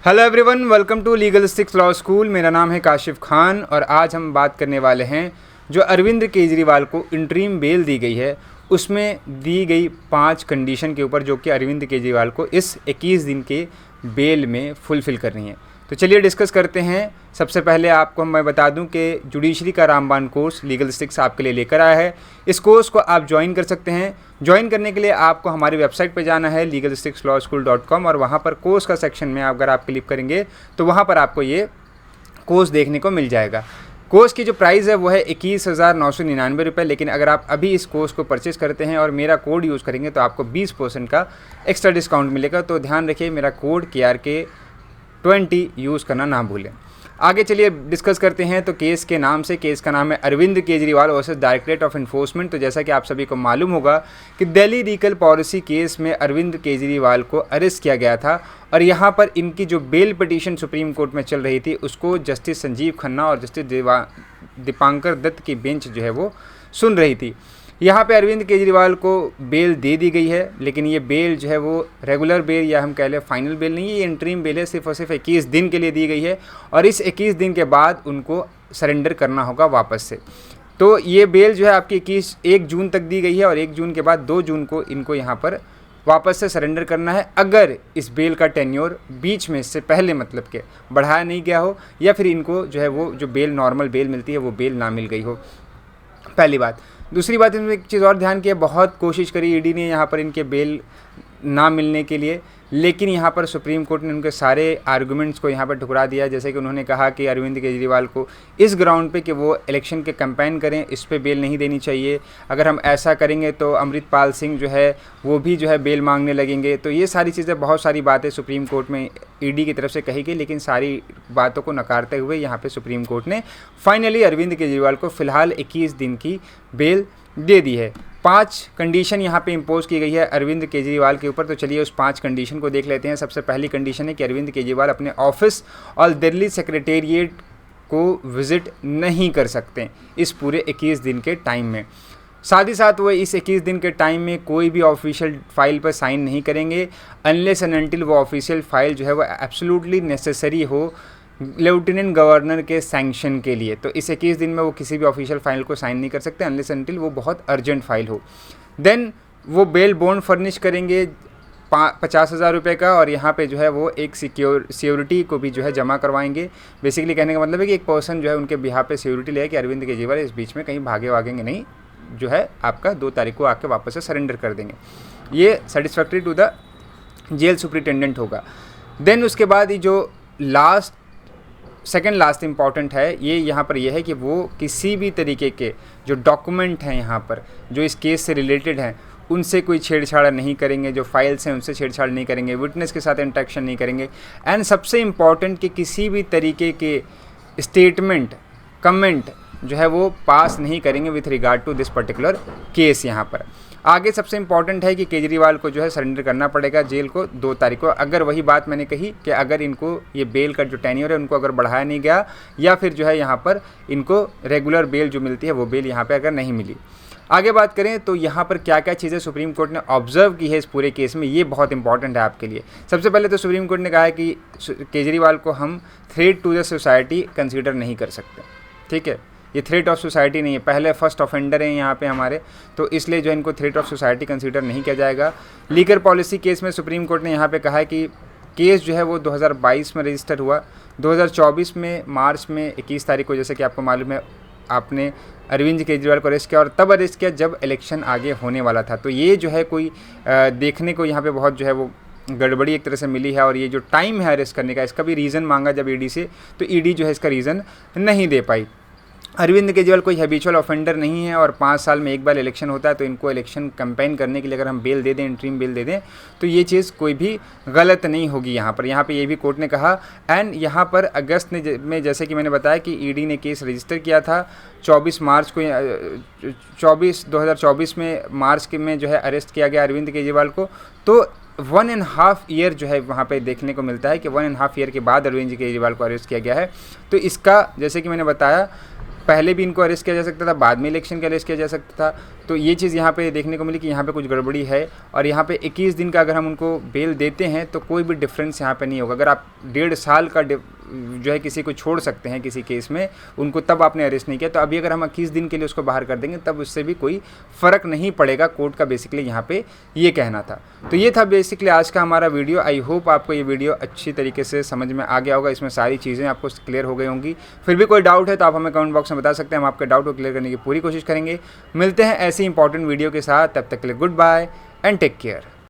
Hello everyone, welcome to Legalistics law school. मेरा नाम है काशिफ खान और आज हम बात करने वाले हैं जो अरविंद केजरीवाल को इंटरिम बेल दी गई है उसमें दी गई 5 कंडीशन के ऊपर जो कि अरविंद केजरीवाल को इस 21 दिन के बेल में फुलफ़िल करनी है। तो चलिए डिस्कस करते हैं। सबसे पहले आपको मैं बता दूं कि जुडिशरी का रामबाण कोर्स लीगलिस्टिक्स आपके लिए लेकर आया है। इस कोर्स को आप ज्वाइन कर सकते हैं। ज्वाइन करने के लिए आपको हमारी वेबसाइट पर जाना है legalisticslawschool.com और वहाँ पर कोर्स का सेक्शन में अगर आप क्लिक करेंगे तो वहाँ पर आपको ये कोर्स देखने को मिल जाएगा। कोर्स की जो प्राइस है वो है 21,999 रुपये, लेकिन अगर आप अभी इस कोर्स को परचेज़ करते हैं और मेरा कोड यूज़ करेंगे तो आपको 20% का एक्स्ट्रा डिस्काउंट मिलेगा। तो ध्यान रखिए, मेरा कोड KRK20 यूज़ करना ना भूलें। आगे चलिए डिस्कस करते हैं। तो केस के नाम से, केस का नाम है Arvind Kejriwal versus Directorate of Enforcement. तो जैसा कि आप सभी को मालूम होगा कि दिल्ली रिकल पॉलिसी केस में अरविंद केजरीवाल को अरेस्ट किया गया था और यहाँ पर इनकी जो बेल पिटीशन सुप्रीम कोर्ट में चल रही थी उसको जस्टिस संजीव खन्ना और जस्टिस दीपांकर दत्त की बेंच जो है वो सुन रही थी। यहाँ पे अरविंद केजरीवाल को बेल दे दी गई है, लेकिन ये बेल जो है वो रेगुलर बेल या हम कह लें फाइनल बेल नहीं है, ये इंटरिम बेल है। सिर्फ और सिर्फ 21 दिन के लिए दी गई है और इस 21 दिन के बाद उनको सरेंडर करना होगा वापस से। तो ये बेल जो है आपकी 1 जून तक दी गई है और 1 जून के बाद 2 जून को इनको यहाँ पर वापस से सरेंडर करना है, अगर इस बेल का टेन्योर बीच में इससे पहले मतलब के बढ़ाया नहीं गया हो या फिर इनको जो है वो जो बेल नॉर्मल बेल मिलती है वो बेल ना मिल गई हो। पहली बात। दूसरी बात, इसमें एक चीज़ और ध्यान की है, बहुत कोशिश करी ईडी ने यहाँ पर इनके बेल ना मिलने के लिए, लेकिन यहाँ पर सुप्रीम कोर्ट ने उनके सारे आर्गुमेंट्स को यहाँ पर ठुकरा दिया। जैसे कि उन्होंने कहा कि अरविंद केजरीवाल को इस ग्राउंड पे कि वो इलेक्शन के कैंपेन करें, इस पे बेल नहीं देनी चाहिए। अगर हम ऐसा करेंगे तो अमृतपाल सिंह जो है वो भी जो है बेल मांगने लगेंगे। तो ये सारी चीज़ें, बहुत सारी बातें सुप्रीम कोर्ट में ईडी की तरफ से कही गई, लेकिन सारी बातों को नकारते हुए यहाँ पर सुप्रीम कोर्ट ने फाइनली अरविंद केजरीवाल को फ़िलहाल 21 दिन की बेल दे दी है। 5 कंडीशन यहाँ पे इम्पोज की गई है अरविंद केजरीवाल के ऊपर। तो चलिए उस 5 कंडीशन को देख लेते हैं। सबसे पहली कंडीशन है कि अरविंद केजरीवाल अपने ऑफिस और दिल्ली सेक्रेटेरिएट को विज़िट नहीं कर सकते इस पूरे 21 दिन के टाइम में। साथ ही साथ वो इस 21 दिन के टाइम में कोई भी ऑफिशियल फाइल पर साइन नहीं करेंगे अनलेस एंड अनटिल वो ऑफिशियल फाइल जो है वो एब्सोल्युटली नेसेसरी हो लेफ्टिनेंट गवर्नर के सैंक्शन के लिए। तो इस 21 दिन में वो किसी भी ऑफिशियल फाइल को साइन नहीं कर सकते अनलेस अनटिल वो बहुत अर्जेंट फाइल हो। देन वो बेल बॉन्ड फर्निश करेंगे 50,000 रुपये का, और यहाँ पे जो है वो एक सिक्योरिटी को भी जो है जमा करवाएंगे। बेसिकली कहने का मतलब है कि एक पर्सन जो है उनके बिहाफ पे सिक्योरिटी ले कि अरविंद केजरीवाल इस बीच में कहीं भागे वागेंगे नहीं, जो है आपका 2 तारीख को आके वापस से सरेंडर कर देंगे। ये satisfactory to the jail superintendent होगा। देन उसके बाद ये जो सेकेंड लास्ट इम्पॉर्टेंट है ये यहाँ पर यह है कि वो किसी भी तरीके के जो डॉक्यूमेंट हैं यहाँ पर जो इस केस से रिलेटेड हैं उनसे कोई छेड़छाड़ नहीं करेंगे, जो फाइल्स हैं उनसे छेड़छाड़ नहीं करेंगे, विटनेस के साथ इंटरेक्शन नहीं करेंगे, एंड सबसे इम्पॉर्टेंट कि किसी भी तरीके के स्टेटमेंट कमेंट जो है वो पास नहीं करेंगे with regard to this particular case. यहाँ पर आगे सबसे इम्पॉर्टेंट है कि केजरीवाल को जो है सरेंडर करना पड़ेगा जेल को 2 तारीख को। अगर वही बात मैंने कही कि अगर इनको ये बेल का जो टेन्योर है उनको अगर बढ़ाया नहीं गया या फिर जो है यहाँ पर इनको रेगुलर बेल जो मिलती है वो बेल यहाँ पे अगर नहीं मिली। आगे बात करें तो यहाँ पर क्या क्या चीज़ें सुप्रीम कोर्ट ने ऑब्जर्व की है इस पूरे केस में, ये बहुत इंपॉर्टेंट है आपके लिए। सबसे पहले तो सुप्रीम कोर्ट ने कहा है कि केजरीवाल को हम threat to the society consider नहीं कर सकते। ठीक है, ये थ्रेट ऑफ सोसाइटी नहीं है, पहले फर्स्ट ऑफेंडर हैं यहाँ पे हमारे, तो इसलिए जो इनको थ्रेट ऑफ सोसाइटी कंसीडर नहीं किया जाएगा। लीकर पॉलिसी केस में सुप्रीम कोर्ट ने यहाँ पे कहा है कि केस जो है वो 2022 में रजिस्टर हुआ, 2024 में मार्च में 21 तारीख को, जैसे कि आपको मालूम है, आपने अरविंद केजरीवाल को अरेस्ट किया और तब अरेस्ट किया जब इलेक्शन आगे होने वाला था। तो ये जो है कोई देखने को यहाँ पर बहुत जो है वो गड़बड़ी एक तरह से मिली है। और ये जो टाइम है अरेस्ट करने का, इसका भी रीज़न मांगा जब ईडी से, तो ईडी जो है इसका रीज़न नहीं दे पाई। अरविंद केजरीवाल कोई हैबिचुअल ऑफेंडर नहीं है और 5 साल में एक बार इलेक्शन होता है, तो इनको इलेक्शन कैंपेन करने के लिए अगर हम बेल दे दें, इंटरिम बेल दे दें, तो ये चीज़ कोई भी गलत नहीं होगी यहाँ पे ये भी कोर्ट ने कहा। एंड यहाँ पर अगस्त में जैसे कि मैंने बताया कि ईडी ने केस रजिस्टर किया था 24 मार्च को, 2024 में मार्च के में जो है अरेस्ट किया गया अरविंद केजरीवाल को। तो 1.5 ईयर जो है वहाँ पे देखने को मिलता है कि 1.5 ईयर के बाद अरविंद केजरीवाल को अरेस्ट किया गया है। तो इसका जैसे कि मैंने बताया पहले भी इनको अरेस्ट किया जा सकता था, बाद में इलेक्शन के अरेस्ट किया जा सकता था। तो ये चीज़ यहाँ पे देखने को मिली कि यहाँ पे कुछ गड़बड़ी है, और यहाँ पे 21 दिन का अगर हम उनको बेल देते हैं तो कोई भी डिफरेंस यहाँ पे नहीं होगा। अगर आप 1.5 साल का जो है किसी को छोड़ सकते हैं किसी केस में, उनको तब आपने अरेस्ट नहीं किया, तो अभी अगर हम 21 दिन के लिए उसको बाहर कर देंगे तब उससे भी कोई फ़र्क नहीं पड़ेगा। कोर्ट का बेसिकली यहाँ पे ये कहना था। तो ये था बेसिकली आज का हमारा वीडियो। आई होप आपको ये वीडियो अच्छी तरीके से समझ में आ गया होगा, इसमें सारी चीज़ें आपको क्लियर हो गई होंगी। फिर भी कोई डाउट है तो आप हमें कमेंट बॉक्स में बता सकते हैं, हम आपके डाउट को क्लियर करने की पूरी कोशिश करेंगे। मिलते हैं ऐसी इंपॉर्टेंट वीडियो के साथ, तब तक के लिए goodbye and take care.